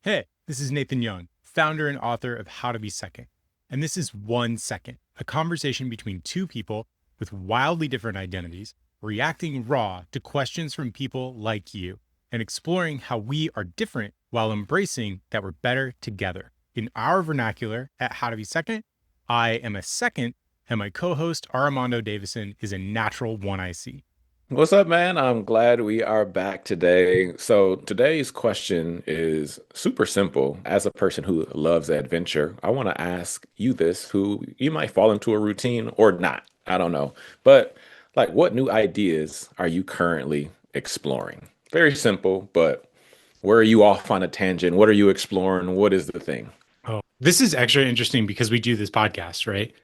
Hey, this is Nathan Young, founder and author of How to Be Second. And this is 1 Second, a conversation between two people with wildly different identities, reacting raw to questions from people like you, and exploring how we are different while embracing that we're better together. In our vernacular at How to Be Second, I am a second, and my co host, Mondo Davison, is a natural one I see. What's up, man? I'm glad we are back today. So, today's question is super simple. As a person who loves adventure, I want to ask you this, who you might fall into a routine or not. I don't know. But, like, what new ideas are you currently exploring? Very simple, but where are you off on a tangent? What are you exploring? What is the thing? Oh, this is actually interesting because we do this podcast, right?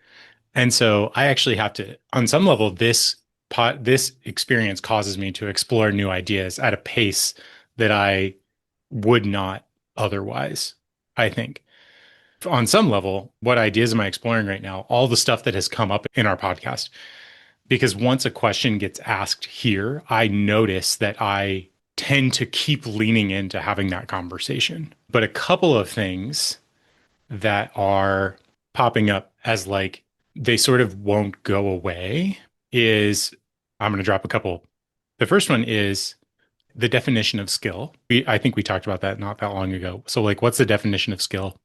And so I actually have to, on some level, this experience causes me to explore new ideas at a pace that I would not otherwise, I think. On some level, what ideas am I exploring right now? All the stuff that has come up in our podcast. Because once a question gets asked here, I notice that I tend to keep leaning into having that conversation. But a couple of things that are popping up as like they sort of won't go away is I'm going to drop a couple. The first one is the definition of skill. I think we talked about that not that long ago. So, like, what's the definition of skill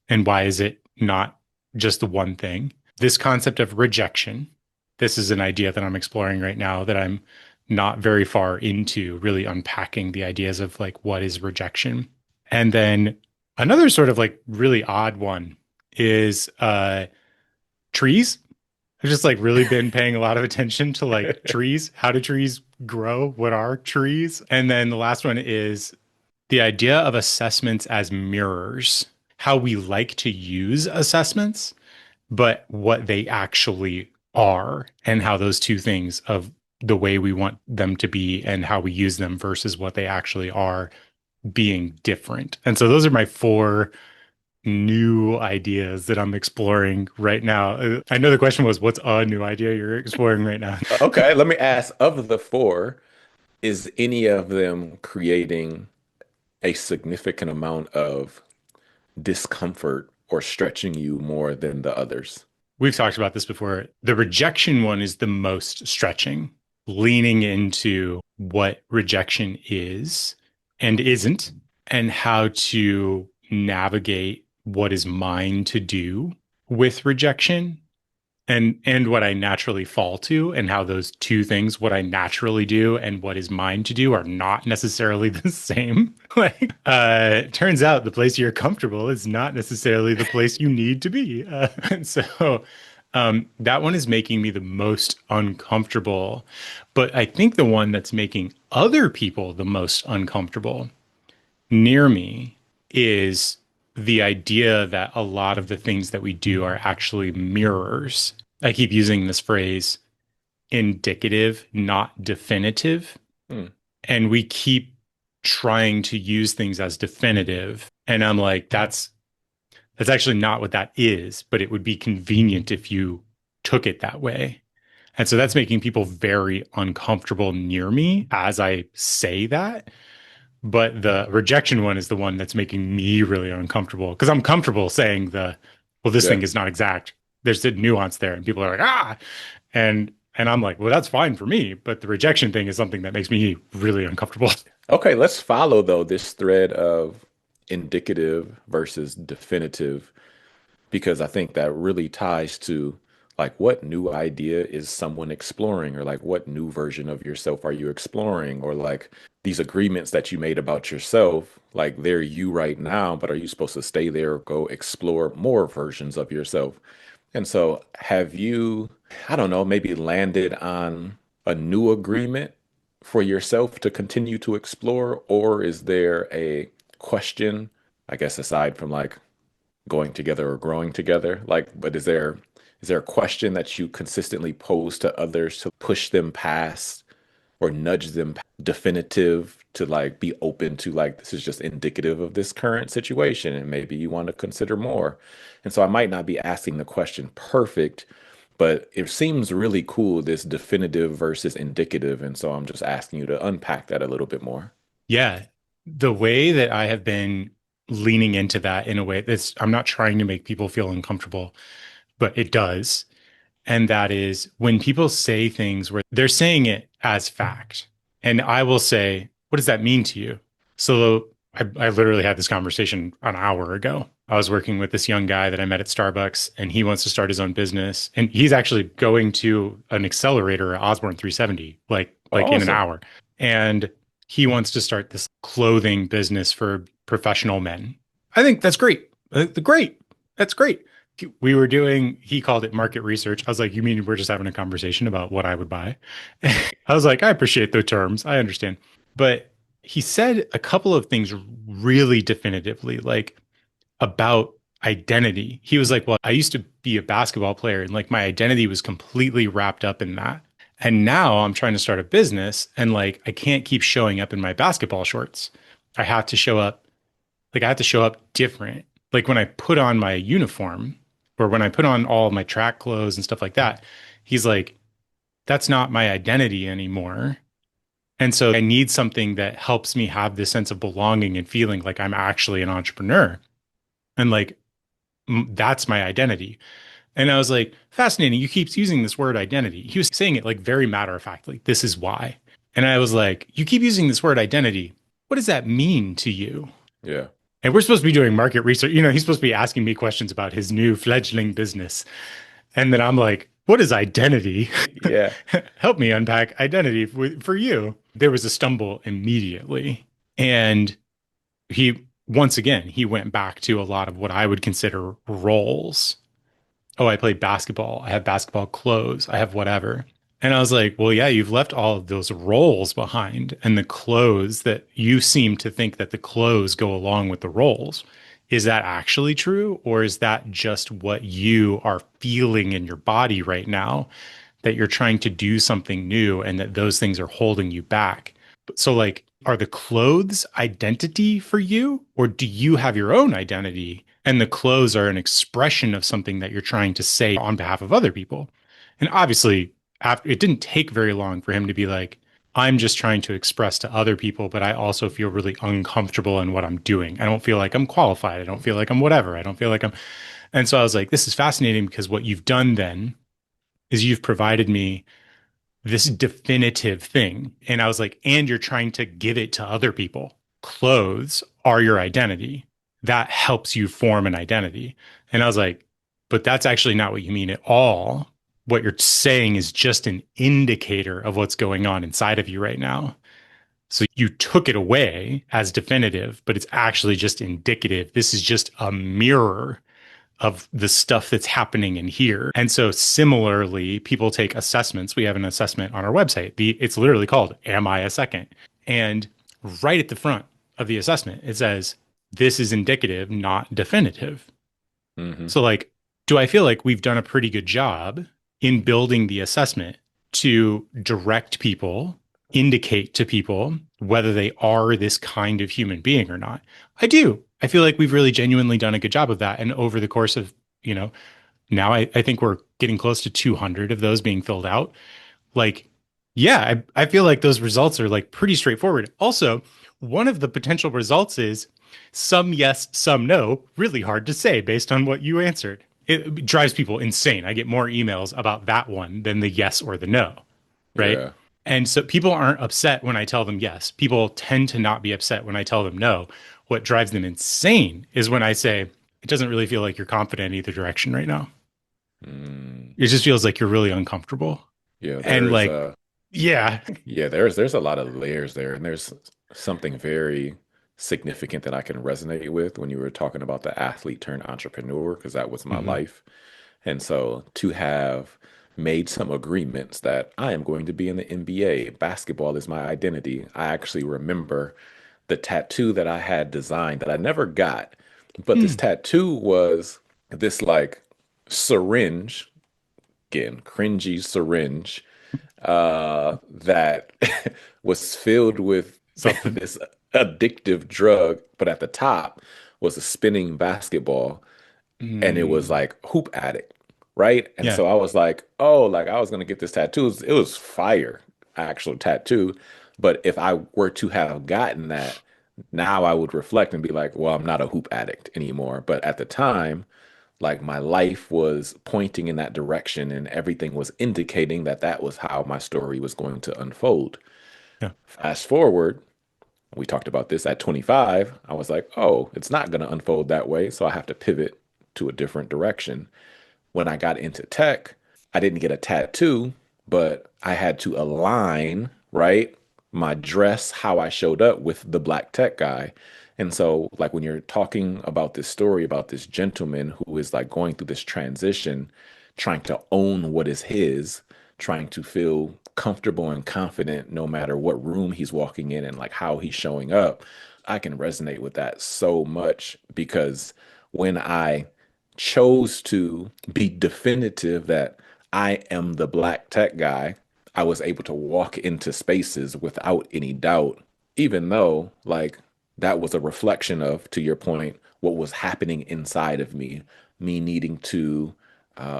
and why is it not just the one thing? This concept of rejection. This is an idea that I'm exploring right now that I'm not very far into really unpacking the ideas of like what is rejection. And then another sort of like really odd one is trees. I've just like really been paying a lot of attention to like trees. How do trees grow? What are trees? And then the last one is the idea of assessments as mirrors, how we like to use assessments, but what they actually are, and how those two things of the way we want them to be and how we use them versus what they actually are being different. And so those are my four new ideas that I'm exploring right now. I know the question was, what's a new idea you're exploring right now? Okay, let me ask, of the four, is any of them creating a significant amount of discomfort or stretching you more than the others? We've talked about this before. The rejection one is the most stretching, leaning into what rejection is and isn't, and how to navigate what is mine to do with rejection and what I naturally fall to, and how those two things, what I naturally do and what is mine to do, are not necessarily the same. Like, it turns out the place you're comfortable is not necessarily the place you need to be. And so that one is making me the most uncomfortable. But I think the one that's making other people the most uncomfortable near me is the idea that a lot of the things that we do are actually mirrors. I keep using this phrase indicative, not definitive. Hmm. And we keep trying to use things as definitive. And I'm like, that's actually not what that is, but it would be convenient if you took it that way. And so that's making people very uncomfortable near me as I say that. But the rejection one is the one that's making me really uncomfortable because I'm comfortable saying well, this Yeah. thing is not exact. There's a nuance there, and people are like, ah, and I'm like, well, that's fine for me. But the rejection thing is something that makes me really uncomfortable. Okay, let's follow though this thread of indicative versus definitive because I think that really ties to like what new idea is someone exploring or like what new version of yourself are you exploring or like these agreements that you made about yourself, like they're you right now, but are you supposed to stay there or go explore more versions of yourself? And so have you, I don't know, maybe landed on a new agreement for yourself to continue to explore, or is there a question, I guess aside from like going together or growing together? Like, but is there a question that you consistently pose to others to push them past or nudge them definitive to like be open to like this is just indicative of this current situation and maybe you want to consider more. And so I might not be asking the question perfect, but it seems really cool, this definitive versus indicative. And so I'm just asking you to unpack that a little bit more. Yeah. The way that I have been leaning into that in a way that's, I'm not trying to make people feel uncomfortable, but it does. And that is when people say things where they're saying it as fact. And I will say, what does that mean to you? So I literally had this conversation an hour ago. I was working with this young guy that I met at Starbucks, and he wants to start his own business. And he's actually going to an accelerator at Osborne 370, like in an Awesome. hour. And he wants to start this clothing business for professional men. I think that's great. Great. That's great. He called it market research. I was like, you mean we're just having a conversation about what I would buy? I was like, I appreciate the terms. I understand. But he said a couple of things really definitively, like about identity. He was like, well, I used to be a basketball player and like my identity was completely wrapped up in that. And now I'm trying to start a business and like I can't keep showing up in my basketball shorts. I have to show up I have to show up different. Like when I put on my uniform or when I put on all my track clothes and stuff like that, he's like, that's not my identity anymore. And so I need something that helps me have this sense of belonging and feeling like I'm actually an entrepreneur. And like, that's my identity. And I was like, fascinating. You keep using this word identity. He was saying it like very matter of factly. This is why. And I was like, you keep using this word identity. What does that mean to you? Yeah. And we're supposed to be doing market research. He's supposed to be asking me questions about his new fledgling business. And then I'm like, what is identity? Yeah. Help me unpack identity for you. There was a stumble immediately. And once again, he went back to a lot of what I would consider roles. Oh, I played basketball. I have basketball clothes. I have whatever. And I was like, well, yeah, you've left all of those roles behind and the clothes that you seem to think that the clothes go along with the roles. Is that actually true? Or is that just what you are feeling in your body right now, that you're trying to do something new and that those things are holding you back? So, like, are the clothes identity for you, or do you have your own identity and the clothes are an expression of something that you're trying to say on behalf of other people? And obviously, it didn't take very long for him to be like, I'm just trying to express to other people, but I also feel really uncomfortable in what I'm doing. I don't feel like I'm qualified. I don't feel like I'm whatever. I don't feel like I'm. And so I was like, this is fascinating because what you've done then is you've provided me this definitive thing. And I was like, and you're trying to give it to other people. Clothes are your identity. That helps you form an identity. And I was like, but that's actually not what you mean at all. What you're saying is just an indicator of what's going on inside of you right now. So you took it away as definitive, but it's actually just indicative. This is just a mirror of the stuff that's happening in here. And so similarly, people take assessments. We have an assessment on our website. It's literally called Am I a Second? And right at the front of the assessment, it says, this is indicative, not definitive. Hmm. So like, do I feel like we've done a pretty good job in building the assessment to direct people, indicate to people whether they are this kind of human being or not? I do. I feel like we've really genuinely done a good job of that. And over the course of, now I think we're getting close to 200 of those being filled out. Like, yeah, I feel like those results are like pretty straightforward. Also, one of the potential results is some yes, some no, really hard to say based on what you answered. It drives people insane. I get more emails about that one than the yes or the no, right? Yeah. And so people aren't upset when I tell them yes. People tend to not be upset when I tell them no. What drives them insane is when I say, it doesn't really feel like you're confident either direction right now. Mm. It just feels like you're really uncomfortable. Yeah, And there's like, yeah. yeah, there's a lot of layers there, and there's something very significant that I can resonate with when you were talking about the athlete turned entrepreneur, because that was my Mhm. life. And so to have made some agreements that I am going to be in the NBA, basketball is my identity. I actually remember the tattoo that I had designed that I never got, but this Mm. tattoo was this like syringe, again, cringy syringe that was filled with Something. this addictive drug, but at the top was a spinning basketball, and it was Mm. like hoop addict, right? And Yeah. so I was like, oh, like I was gonna get this tattoo. It was fire, actual tattoo. But if I were to have gotten that, Now I would reflect and be like, well, I'm not a hoop addict anymore. But at the time, like my life was pointing in that direction and everything was indicating that that was how my story was going to unfold. Yeah. Fast forward, we talked about this at 25. I was like, oh, it's not going to unfold that way. So I have to pivot to a different direction. When I got into tech, I didn't get a tattoo, but I had to align, right? My dress, how I showed up with the black tech guy. And so, like, when you're talking about this story about this gentleman who is like going through this transition, trying to own what is his, trying to feel comfortable and confident no matter what room he's walking in and like how he's showing up, I can resonate with that so much because when I chose to be definitive that I am the black tech guy, I was able to walk into spaces without any doubt, even though, like, that was a reflection of, to your point, what was happening inside of me needing to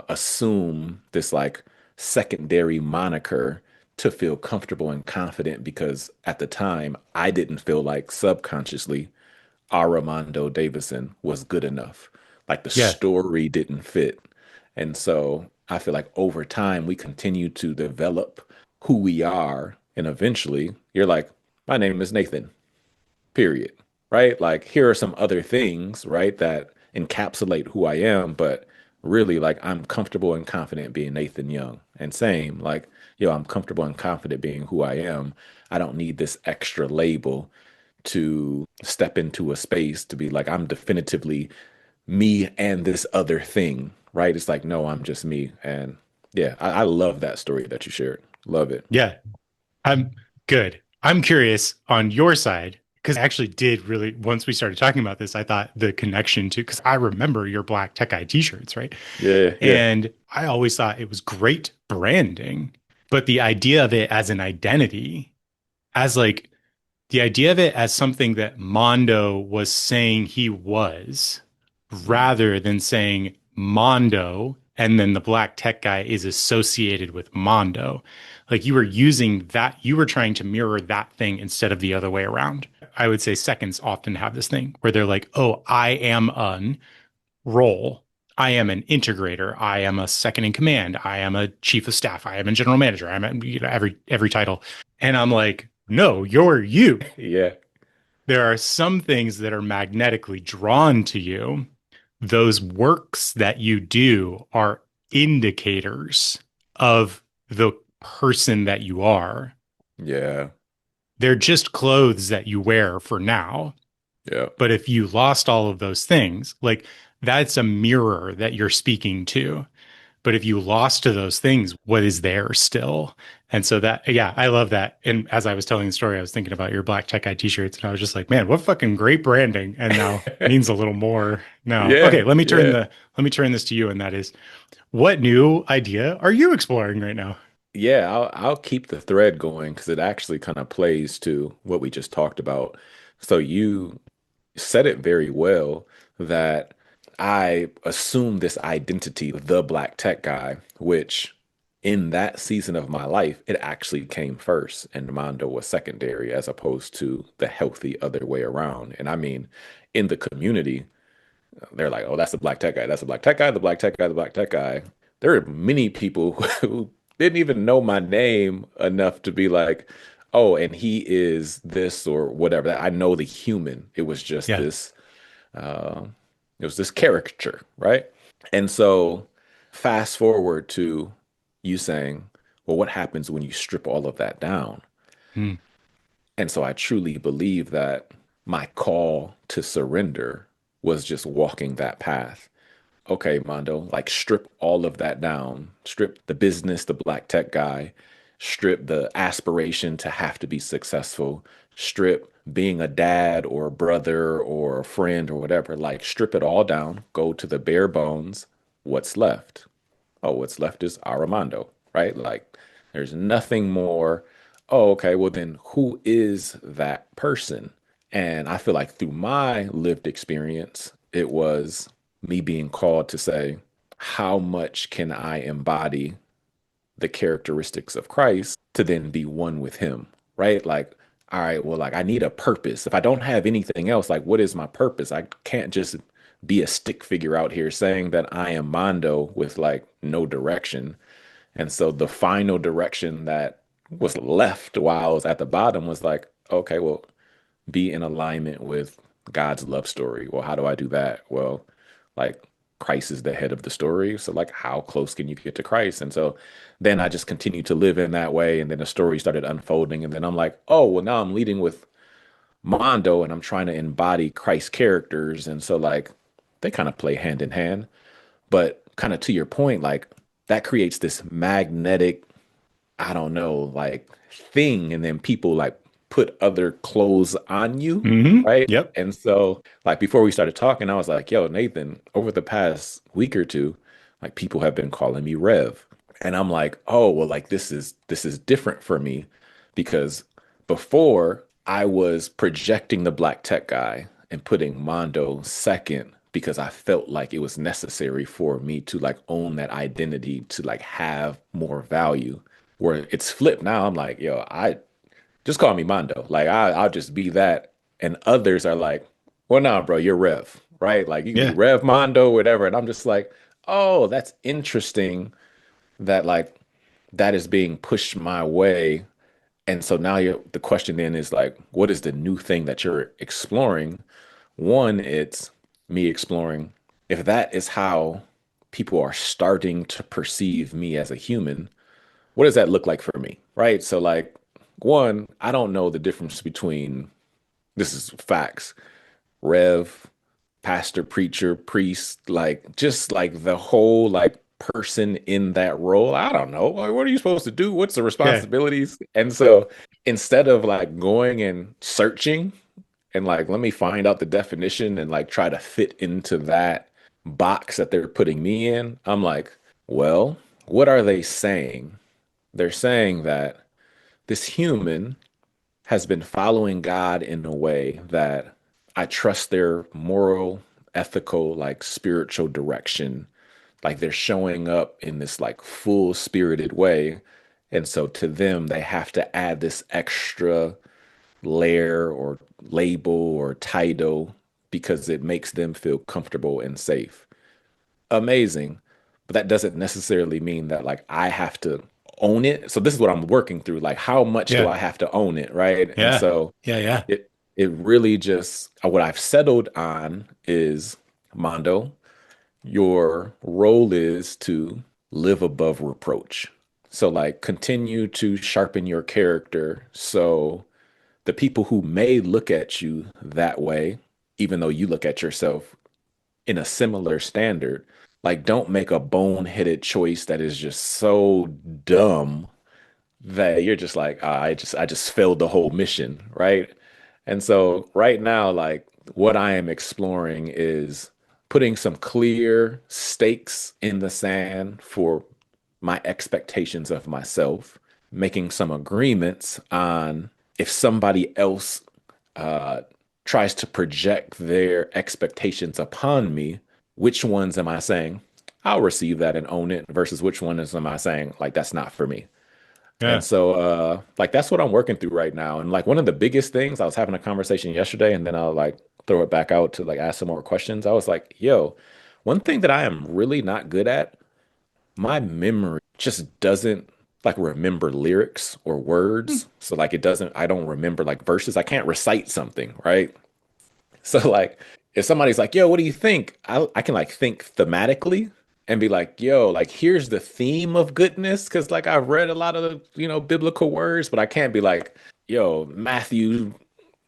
assume this, like, secondary moniker to feel comfortable and confident because at the time I didn't feel like subconsciously Mondo Davison was good enough. Like the Yeah. story didn't fit. And so I feel like over time we continue to develop who we are. And eventually you're like, my name is Nathan, period. Right? Like here are some other things, right, that encapsulate who I am, but really like I'm comfortable and confident being Nathan Young. And same, like, yo, I'm comfortable and confident being who I am. I don't need this extra label to step into a space to be like, I'm definitively me and this other thing, right? It's like, no, I'm just me. And yeah, I love that story that you shared. Love it. Yeah. I'm good. I'm curious on your side because I actually did really, once we started talking about this, I thought the connection to, because I remember your black tech eye t-shirts, right? Yeah, yeah, And I always thought it was great branding, but the idea of it as an identity, as like the idea of it as something that Mondo was saying he was, mm, rather than saying Mondo and then the black tech guy is associated with Mondo. Like you were using that, you were trying to mirror that thing instead of the other way around. I would say seconds often have this thing where they're like, oh, I am an role. I am an integrator. I am a second in command. I am a chief of staff. I am a general manager. I'm a, every title. And I'm like, no, you're you. yeah, There are some things that are magnetically drawn to you. Those works that you do are indicators of the person that you are. yeah, They're just clothes that you wear for now. yeah, But if you lost all of those things, like that's a mirror that you're speaking to. But if you lost to those things, what is there still? And so that, yeah, I love that. And as I was telling the story, I was thinking about your black tech eye t-shirts and I was just like, man, what fucking great branding. And now means a little more now. Okay, yeah, yeah. let me turn this to you. And that is, what new idea are you exploring right now? Yeah, I'll keep the thread going because it actually kind of plays to what we just talked about. So you said it very well that I assumed this identity, the black tech guy, which in that season of my life, it actually came first and Mondo was secondary as opposed to the healthy other way around. And I mean, in the community, they're like, oh, that's the black tech guy. That's the black tech guy, the black tech guy, the black tech guy. There are many people who didn't even know my name enough to be like, oh, and he is this or whatever. I know the human. It was just Yeah. this, uh, it was this caricature, right? And so fast forward to you saying, well, what happens when you strip all of that down? Hmm. And so I truly believe that my call to surrender was just walking that path. Okay, Mondo, like strip all of that down. Strip the business, the black tech guy, strip the aspiration to have to be successful, strip being a dad or a brother or a friend or whatever. Like strip it all down, go to the bare bones. What's left? Oh, what's left is Armando, right? Like there's nothing more. Oh, okay, well then who is that person? And I feel like through my lived experience, it was me being called to say, how much can I embody the characteristics of Christ to then be one with him, right? Like all right, well, like I need a purpose. If I don't have anything else, like what is my purpose? I can't just be a stick figure out here saying that I am Mondo with like no direction. And so the final direction that was left while I was at the bottom was like, okay, well, be in alignment with God's love story. Well, how do I do that? Well, like Christ is the head of the story. So like how close can you get to Christ? And so then I just continued to live in that way. And then the story started unfolding. And then I'm like, oh, well, now I'm leading with Mondo and I'm trying to embody Christ's characters. And so like they kind of play hand in hand. But kind of to your point, like that creates this magnetic, I don't know, like thing. And then people like put other clothes on you, right? Yep. And so, like, before we started talking, I was like, yo, Nathan, over the past week or two, like people have been calling me Rev. And I'm like, oh, well, like this is different for me because before I was projecting the black tech guy and putting Mondo second because I felt like it was necessary for me to like own that identity to like have more value. Where it's flipped now, I'm like, yo, I just call me Mondo. Like I'll just be that. And others are like, well, nah, bro, you're Rev, right? Like you can be Yeah. Rev Mondo, whatever. And I'm just like, oh, that's interesting that like that is being pushed my way. And so now the question then is like, what is the new thing that you're exploring? One, it's me exploring if that is how people are starting to perceive me as a human, what does that look like for me? Right. So, like, one, I don't know the difference between this is facts, Rev, pastor, preacher, priest, like just like the whole like person in that role. I don't know. Like, what are you supposed to do? What's the Yeah. responsibilities? And so instead of like going and searching and like, let me find out the definition and like try to fit into that box that they're putting me in, I'm like, well, what are they saying? They're saying that this human has been following God in a way that I trust their moral, ethical, like spiritual direction. Like they're showing up in this like full spirited way. And so to them, they have to add this extra layer or label or title because it makes them feel comfortable and safe. Amazing. But that doesn't necessarily mean that like I have to own it. So this is what I'm working through. Like how much do Yeah. I have to own it, right? And Yeah. so Yeah. Yeah. it really just what I've settled on is Mondo, your role is to live above reproach. So like continue to sharpen your character so the people who may look at you that way, even though you look at yourself in a similar standard, like don't make a boneheaded choice that is just so dumb that you're just like, "Ah, I just failed the whole mission, right?" And so right now, like what I am exploring is putting some clear stakes in the sand for my expectations of myself, making some agreements on if somebody else uh, tries to project their expectations upon me, which ones am I saying, I'll receive that and own it versus which one is am I saying, like, that's not for me. And Yeah. so, like, that's what I'm working through right now. And like, one of the biggest things, I was having a conversation yesterday, and then I'll like throw it back out to like ask some more questions. I was like, yo, one thing that I am really not good at, my memory just doesn't like remember lyrics or Hmm. words. So, like, I don't remember like verses. I can't recite something, right? So like if somebody's like, yo, what do you think? I can like think thematically and be like, yo, like here's the theme of goodness. Cause like I've read a lot of, biblical words, but I can't be like, yo, Matthew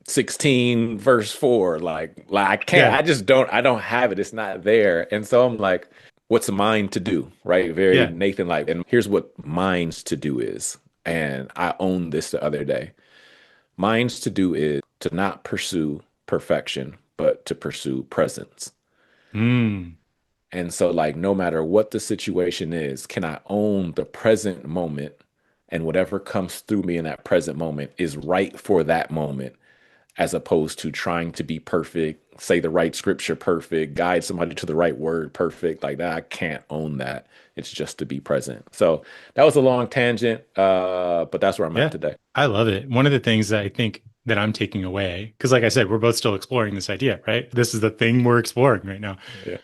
16 verse 4. Like I can't, Yeah. I don't have it. It's not there. And so I'm like, what's mine to do? Right? Very Yeah. Nathan like, and here's what mine's to do is. And I owned this the other day. Mine's to do is to not pursue perfection, but to pursue presence. Mm. And so, like, no matter what the situation is, can I own the present moment and whatever comes through me in that present moment is right for that moment? as opposed to trying to be perfect, say the right scripture perfect, guide somebody to the right word perfect. Like that, I can't own that. It's just to be present. So that was a long tangent, but that's where I'm at Yeah, today. I love it. One of the things that I think that I'm taking away, because like I said, we're both still exploring this idea, right? This is the thing we're exploring right now. Yeah.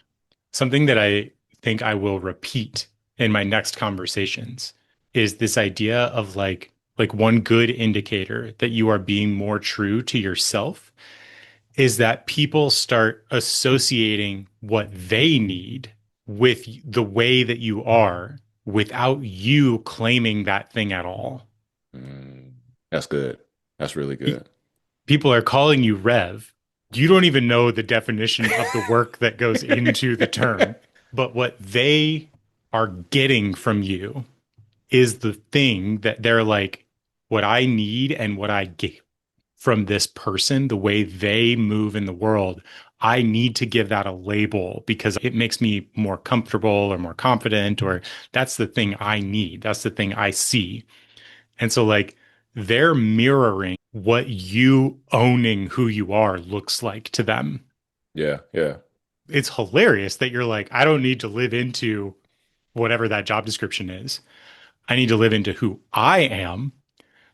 Something that I think I will repeat in my next conversations is this idea of like one good indicator that you are being more true to yourself is that people start associating what they need with the way that you are without you claiming that thing at all. Mm, that's good. That's really good. People are calling you Rev. You don't even know the definition of the work that goes into the term, but what they are getting from you is the thing that they're like, what I need and what I get from this person, the way they move in the world. I need to give that a label because it makes me more comfortable or more confident, or that's the thing I need. That's the thing I see. And so, like, they're mirroring what you owning who you are looks like to them. Yeah, yeah. It's hilarious that you're like, I don't need to live into whatever that job description is. I need to live into who I am.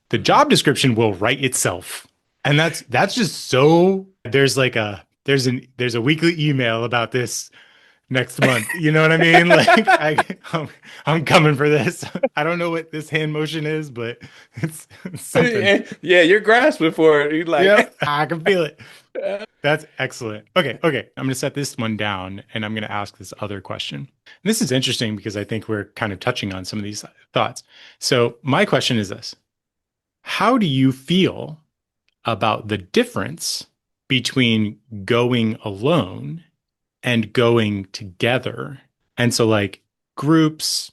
The Mhm. job description will write itself. And that's just so there's a weekly email about this next month. You know what I mean? I'm coming for this. I don't know what this hand motion is, but it's something. Yeah, you're grasping for it. You're like, Yep, I can feel it. That's excellent. Okay, okay. I'm going to set this one down and I'm going to ask this other question. And this is interesting because I think we're kind of touching on some of these thoughts. So, my question is this: how do you feel about the difference between going alone and going together? And so, like groups,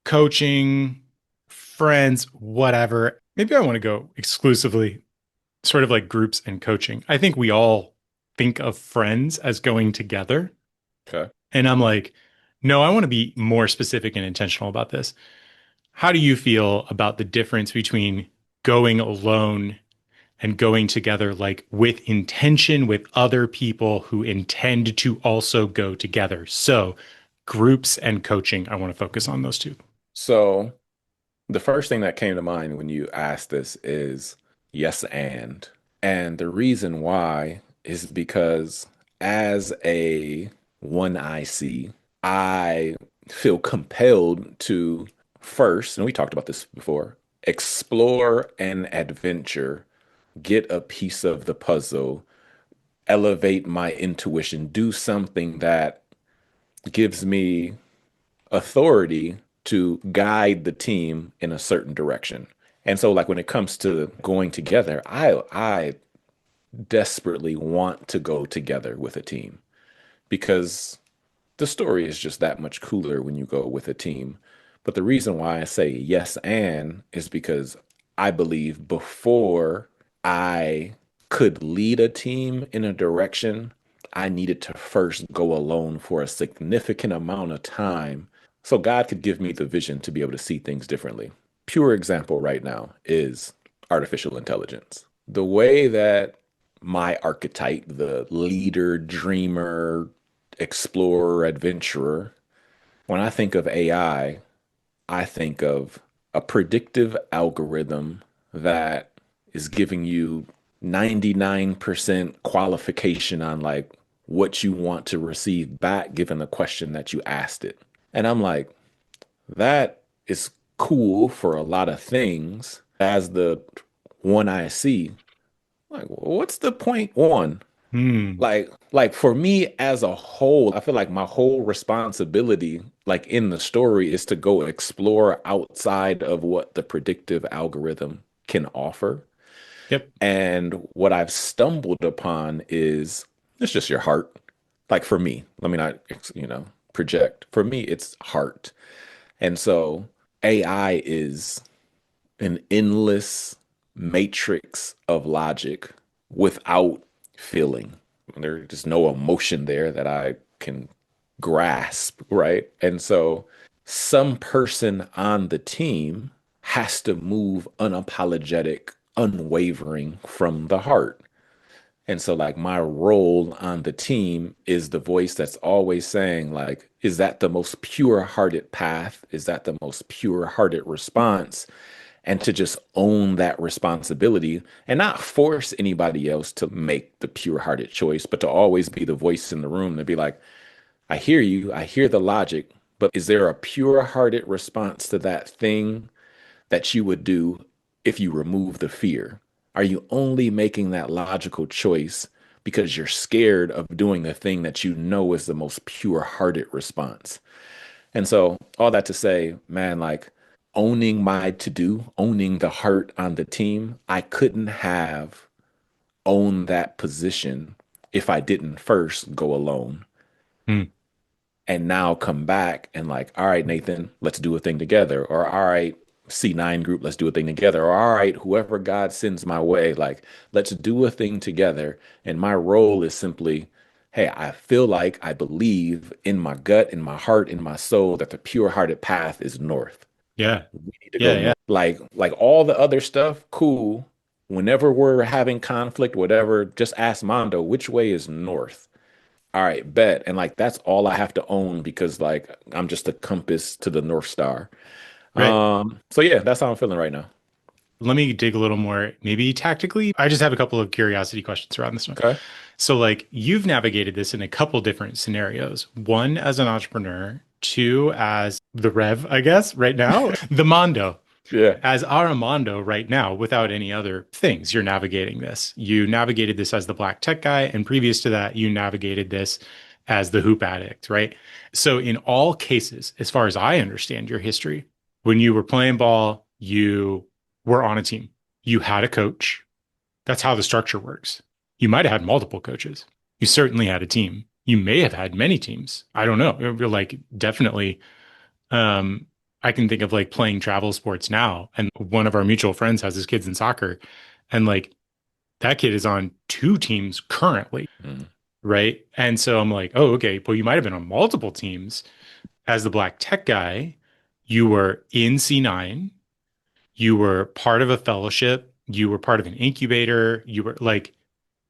coaching, friends, whatever. Maybe I want to go exclusively sort of like groups and coaching. I think we all think of friends as going together. okay. And I'm like, no, I want to be more specific and intentional about this. How do you feel about the difference between going alone and going together, like with intention with other people who intend to also go together? So, groups and coaching, I want to focus on those two. So the first thing that came to mind when you asked this is yes, and. And the reason why is because as a one IC, I feel compelled to first, and we talked about this before, explore an adventure, get a piece of the puzzle, elevate my intuition, do something that gives me authority to guide the team in a certain direction. And so like when it comes to going together, I desperately want to go together with a team because the story is just that much cooler when you go with a team. But the reason why I say yes and is because I believe before I could lead a team in a direction, I needed to first go alone for a significant amount of time so God could give me the vision to be able to see things differently. Pure example right now is artificial intelligence. The way that my archetype, the leader, dreamer, explorer, adventurer, when I think of I think of a predictive algorithm that is giving you 99% qualification on like what you want to receive back given the question that you asked it. And I'm like, that is cool for a lot of things. As the one I see, like, what's the point one? Hmm. Like for me as a whole, I feel like my whole responsibility, like in the story, is to go explore outside of what the predictive algorithm can offer. Yep. And what I've stumbled upon is it's just your heart. Like for me, let me not, project. For me, it's heart. And so AI is an endless matrix of logic without feeling. There's no emotion there that I can grasp, right? And so some person on the team has to move unapologetic, unwavering from the heart. And so, like, my role on the team is the voice that's always saying, like, is that the most pure-hearted path? Is that the most pure-hearted response? And to just own that responsibility and not force anybody else to make the pure-hearted choice, but to always be the voice in the room to be like, I hear you, I hear the logic, but is there a pure-hearted response to that thing that you would do if you remove the fear? Are you only making that logical choice because you're scared of doing the thing that you know is the most pure-hearted response? And so, all that to say, man, like owning my to do, owning the heart on the team, I couldn't have owned that position if I didn't first go alone Hmm. and now come back and like, all right, Nathan, let's do a thing together. Or all right, C9 group, let's do a thing together. Or all right, whoever God sends my way, like, let's do a thing together. And my role is simply, hey, I feel like I believe in my gut, in my heart, in my soul that the pure-hearted path is north. Yeah. We need to go Yeah. Yeah. north. Like all the other stuff, cool. Whenever we're having conflict, whatever, just ask Mondo, which way is north? All right, bet. And like that's all I have to own because like I'm just a compass to the North Star. Right. So yeah, that's how I'm feeling right now. Let me dig a little more, maybe tactically. I just have a couple of curiosity questions around this one. Okay. So, like, you've navigated this in a couple different scenarios. One, as an entrepreneur. Two, as the Rev, I guess, right now. The Mondo. Yeah. As Armando right now, without any other things, you're navigating this. You navigated this as the black tech guy, and previous to that, you navigated this as the hoop addict, right? So, in all cases, as far as I understand your history, when you were playing ball, you were on a team, you had a coach. That's how the structure works. You might have had multiple coaches. You certainly had a team. You may have had many teams. I don't know. You're like definitely um, I can think of like playing travel sports now, and one of our mutual friends has his kids in soccer, and like that kid is on two teams currently, Mm. right? And so I'm like, oh, okay. Well, you might have been on multiple teams as the black tech guy. You were in C9. You were part of a fellowship. You were part of an incubator. You were like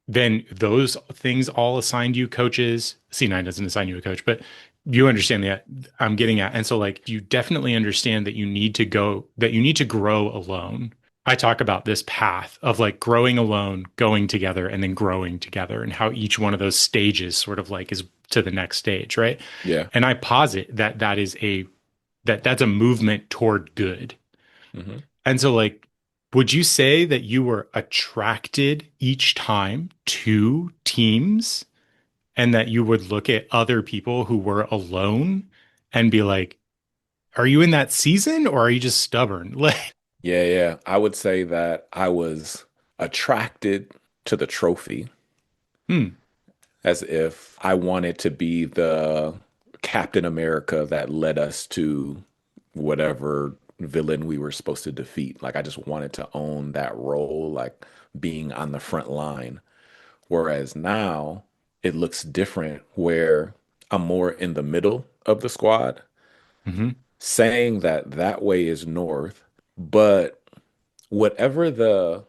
then those things all assigned you coaches. C9 doesn't assign you a coach, but you understand that I'm getting at. And so like you definitely understand that you need to grow alone. I talk about this path of like growing alone, going together, and then growing together, and how each one of those stages sort of like is to the next stage, right? Yeah. And I posit that that's a movement toward good. Hmm. And so, like, would you say that you were attracted each time to teams and that you would look at other people who were alone and be like, are you in that season or are you just stubborn? Like, Yeah, yeah. I would say that I was attracted to the trophy hmm, as if I wanted to be the Captain America that led us to whatever villain we were supposed to defeat. Like I just wanted to own that role, like being on the front line. Whereas now it looks different where I'm more in the middle of the squad, hmm, saying that that way is north, but whatever the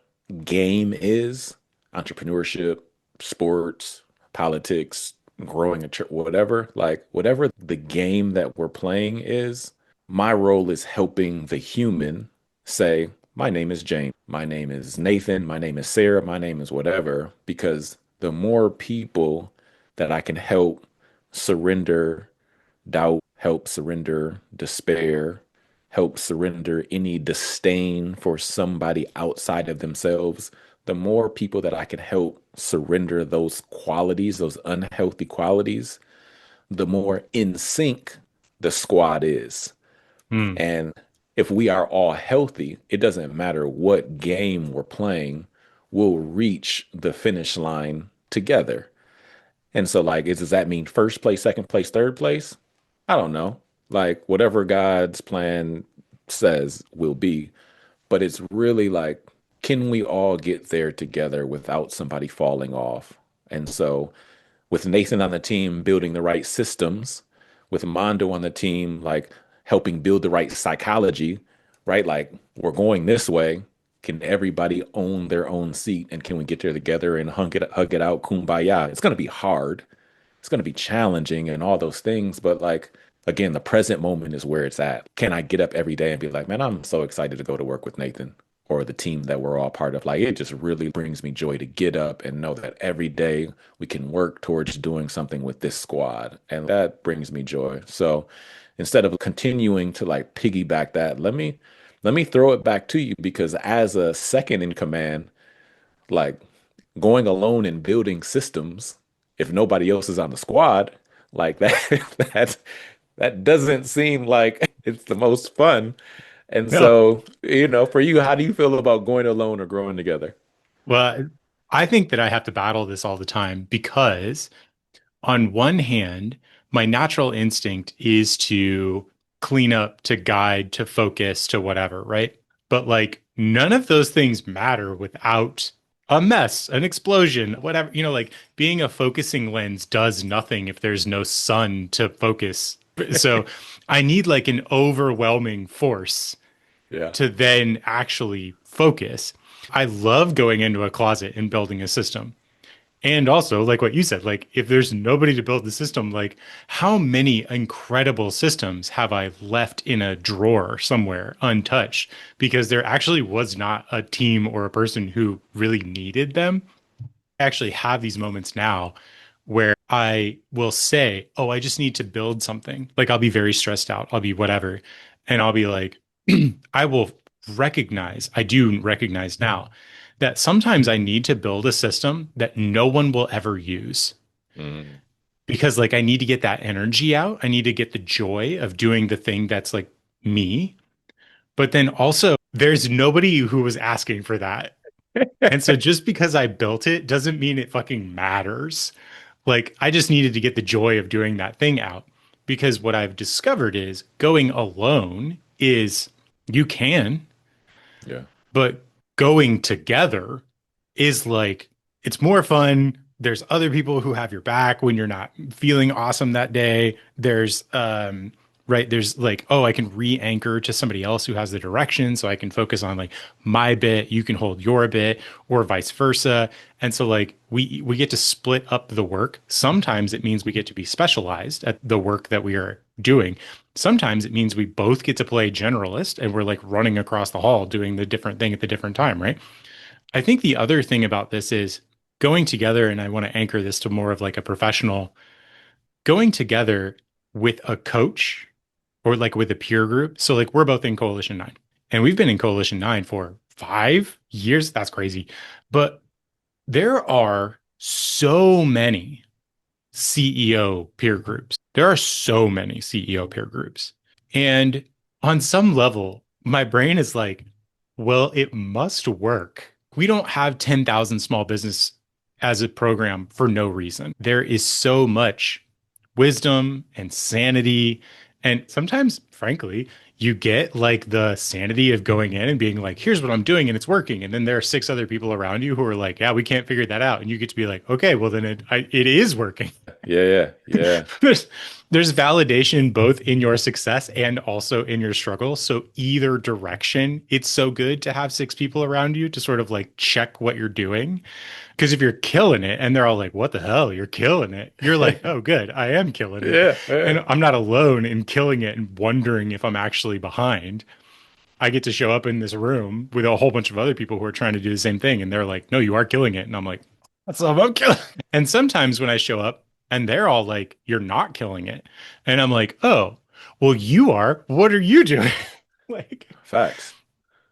game is, entrepreneurship, sports, politics, growing a church, whatever, like whatever the game that we're playing is, my role is helping the human say, my name is James, my name is Nathan, my name is Sarah, my name is whatever, because the more people that I can help surrender doubt, help surrender despair, help surrender any disdain for somebody outside of themselves, the more people that I can help surrender those qualities, those unhealthy qualities, the more in sync the squad is. hmm, And if we are all healthy, it doesn't matter what game we're playing, we'll reach the finish line together. And so, like, does that mean first place, second place, third place? I don't know. Like, whatever God's plan says will be. But it's really like, can we all get there together without somebody falling off? And so, with Nathan on the team building the right systems, with Mondo on the team, like helping build the right psychology, right? Like, we're going this way. Can everybody own their own seat and can we get there together and hug it out, kumbaya? It's going to be hard. It's going to be challenging and all those things, but like again, the present moment is where it's at. Can I get up every day and be like, man, I'm so excited to go to work with Nathan or the team that we're all part of? Like it just really brings me joy to get up and know that every day we can work towards doing something with this squad. And that brings me joy. So instead of continuing to like piggyback that, let me throw it back to you because as a second in command, like going alone and building systems, if nobody else is on the squad, like that, that doesn't seem like it's the most fun. And No. so, for you, how do you feel about going alone or growing together? Well, I think that I have to battle this all the time because on one hand, my natural instinct is to clean up, to guide, to focus, to whatever, right? But like none of those things matter without a mess, an explosion, whatever. Like being a focusing lens does nothing if there's no sun to focus. So I need like an overwhelming force Yeah. to then actually focus. I love going into a closet and building a system. And also, like what you said, like if there's nobody to build the system, like how many incredible systems have I left in a drawer somewhere untouched because there actually was not a team or a person who really needed them. I actually have these moments now where I will say, "Oh, I just need to build something." Like I'll be very stressed out, I'll be whatever, and I'll be like, I will I do recognize now that sometimes I need to build a system that no one will ever use Mm, because like I need to get that energy out. I need to get the joy of doing the thing that's like me. But then also there's nobody who was asking for that. And so just because I built it doesn't mean it fucking matters. Like I just needed to get the joy of doing that thing out because what I've discovered is going alone is you can, yeah. but going together is like it's more fun. There's other people who have your back when you're not feeling awesome that day. There's like, oh, I can re-anchor to somebody else who has the direction so I can focus on like my bit, you can hold your bit or vice versa. And so like we get to split up the work. Sometimes it means we get to be specialized at the work that we are doing. Sometimes it means we both get to play generalist and we're like running across the hall doing the different thing at the different time, right? I think the other thing about this is going together, and I want to anchor this to more of like a professional going together with a coach or like with a peer group. So, like, we're both in Coalition 9, and we've been in Coalition 9 for 5 years. That's crazy. But there are so many CEO peer groups. There are so many CEO peer groups. And on some level, my brain is like, well, it must work. We don't have 10,000 small business as a program for no reason. There is so much wisdom and sanity. And sometimes, frankly, you get like the sanity of going in and being like, here's what I'm doing and it's working. And then there are six other people around you who are like, yeah, we can't figure that out. And you get to be like, okay, well, then it is working. Yeah, yeah, yeah. there's there's validation both in your success and also in your struggle. So either direction, it's so good to have six people around you to sort of like check what you're doing. Because if you're killing it and they're all like, what the hell? You're killing it. You're like, oh, good. I am killing it. Yeah, yeah. And I'm not alone in killing it and wondering if I'm actually behind. I get to show up in this room with a whole bunch of other people who are trying to do the same thing. And they're like, no, you are killing it. And I'm like, that's what I'm killing. And sometimes when I show up and they're all like, you're not killing it. And I'm like, oh, well, you are. What are you doing? Like, Facts.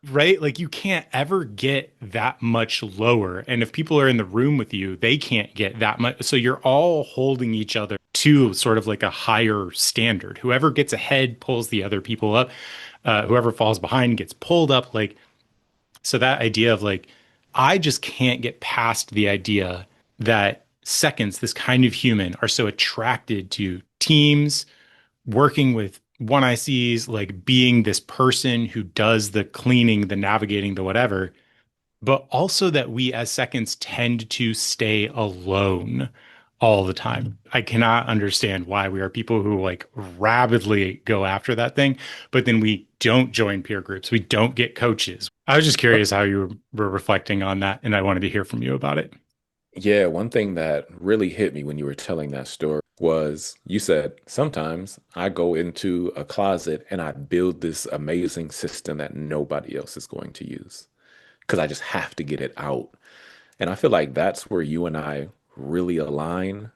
right? Like you can't ever get that much lower. And if people are in the room with you, they can't get that much. So you're all holding each other to sort of like a higher standard. Whoever gets ahead pulls the other people up. Whoever falls behind gets pulled up. Like, so that idea of like, I just can't get past the idea that seconds, this kind of human, are so attracted to teams, working with one ICs, like being this person who does the cleaning, the navigating, the whatever, but also that we as seconds tend to stay alone all the time. I cannot understand why we are people who like rabidly go after that thing, but then we don't join peer groups. We don't get coaches. I was just curious how you were reflecting on that, and I wanted to hear from you about it. Yeah, one thing that really hit me when you were telling that story was you said, sometimes I go into a closet and I build this amazing system that nobody else is going to use because I just have to get it out. And I feel like that's where you and I really align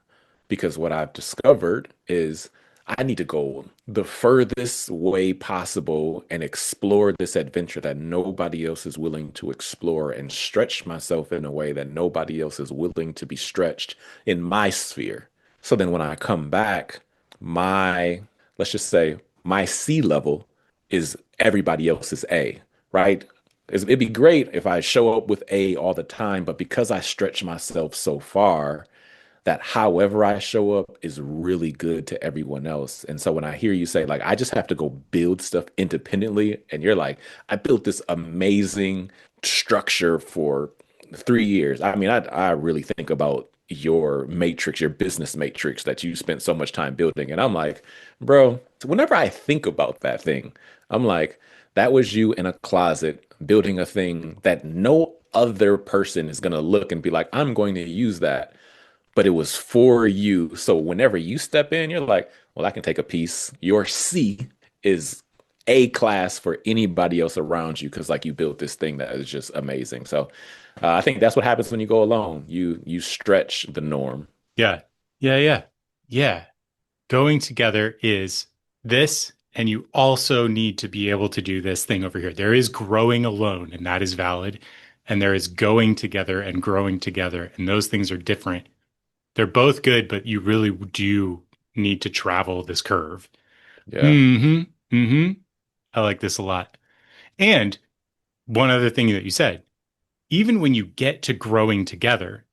because what I've discovered is I need to go the furthest way possible and explore this adventure that nobody else is willing to explore and stretch myself in a way that nobody else is willing to be stretched in my sphere. So then when I come back, my, let's just say, my C level is everybody else's A, right? It'd be great if I show up with A all the time, but because I stretch myself so far, that however I show up is really good to everyone else. And so when I hear you say, like, I just have to go build stuff independently, and you're like, I built this amazing structure for 3 years. I mean, I really think about your matrix, your business matrix that you spent so much time building. And I'm like, bro, whenever I think about that thing, I'm like, that was you in a closet building a thing that no other person is going to look and be like, I'm going to use that, but it was for you. So whenever you step in, you're like, well, I can take a piece. Your C is A class for anybody else around you because like you built this thing that is just amazing. So I think that's what happens when you go alone. You stretch the norm. Yeah. Yeah. Yeah. Yeah. Going together is this, and you also need to be able to do this thing over here. There is growing alone, and that is valid. And there is going together and growing together, and those things are different. They're both good, but you really do need to travel this curve. Yeah. Mm-hmm. Mm-hmm. I like this a lot. And one other thing that you said, even when you get to growing together,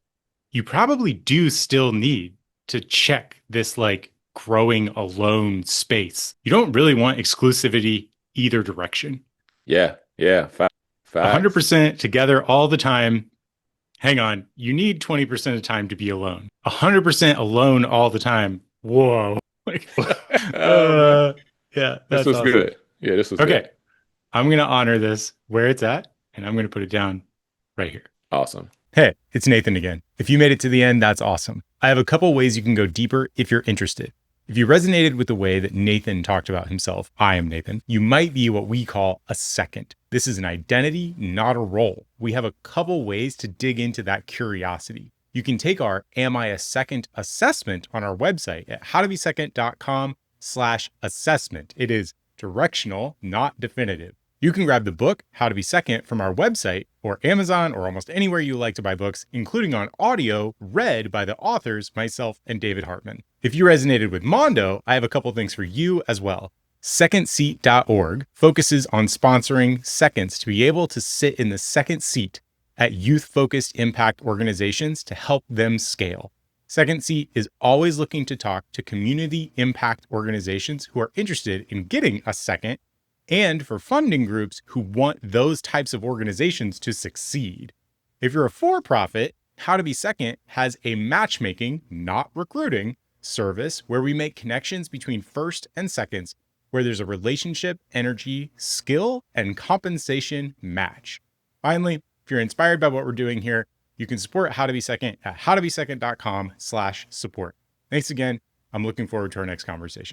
you probably do still need to check this like growing alone space. You don't really want exclusivity either direction. Yeah. Yeah. Facts. 100% together all the time. Hang on, you need 20% of the time to be alone. 100% alone all the time. Whoa. Like, Oh man. uh, yeah, This that's was awesome. good. Yeah, this was Okay, good. I'm going to honor this where it's at, and I'm going to put it down right here. Awesome. Hey, it's Nathan again. If you made it to the end, that's awesome. I have a couple ways you can go deeper if you're interested. If you resonated with the way that Nathan talked about himself, I am Nathan, you might be what we call a second. This is an identity, not a role. We have a couple ways to dig into that curiosity. You can take our Am I a Second assessment on our website at howtobesecond.com/assessment. It is directional, not definitive. You can grab the book, How to Be Second, from our website or Amazon or almost anywhere you like to buy books, including on audio, read by the authors, myself, and David Hartman. If you resonated with Mondo, I have a couple things for you as well. Secondseat.org focuses on sponsoring seconds to be able to sit in the second seat at youth-focused impact organizations to help them scale. Second Seat is always looking to talk to community impact organizations who are interested in getting a second, and for funding groups who want those types of organizations to succeed. If you're a for-profit, How to Be Second has a matchmaking, not recruiting, service where we make connections between first and seconds, where there's a relationship, energy, skill, and compensation match. Finally, if you're inspired by what we're doing here, you can support How to Be Second at howtobesecond.com/support. Thanks again. I'm looking forward to our next conversation.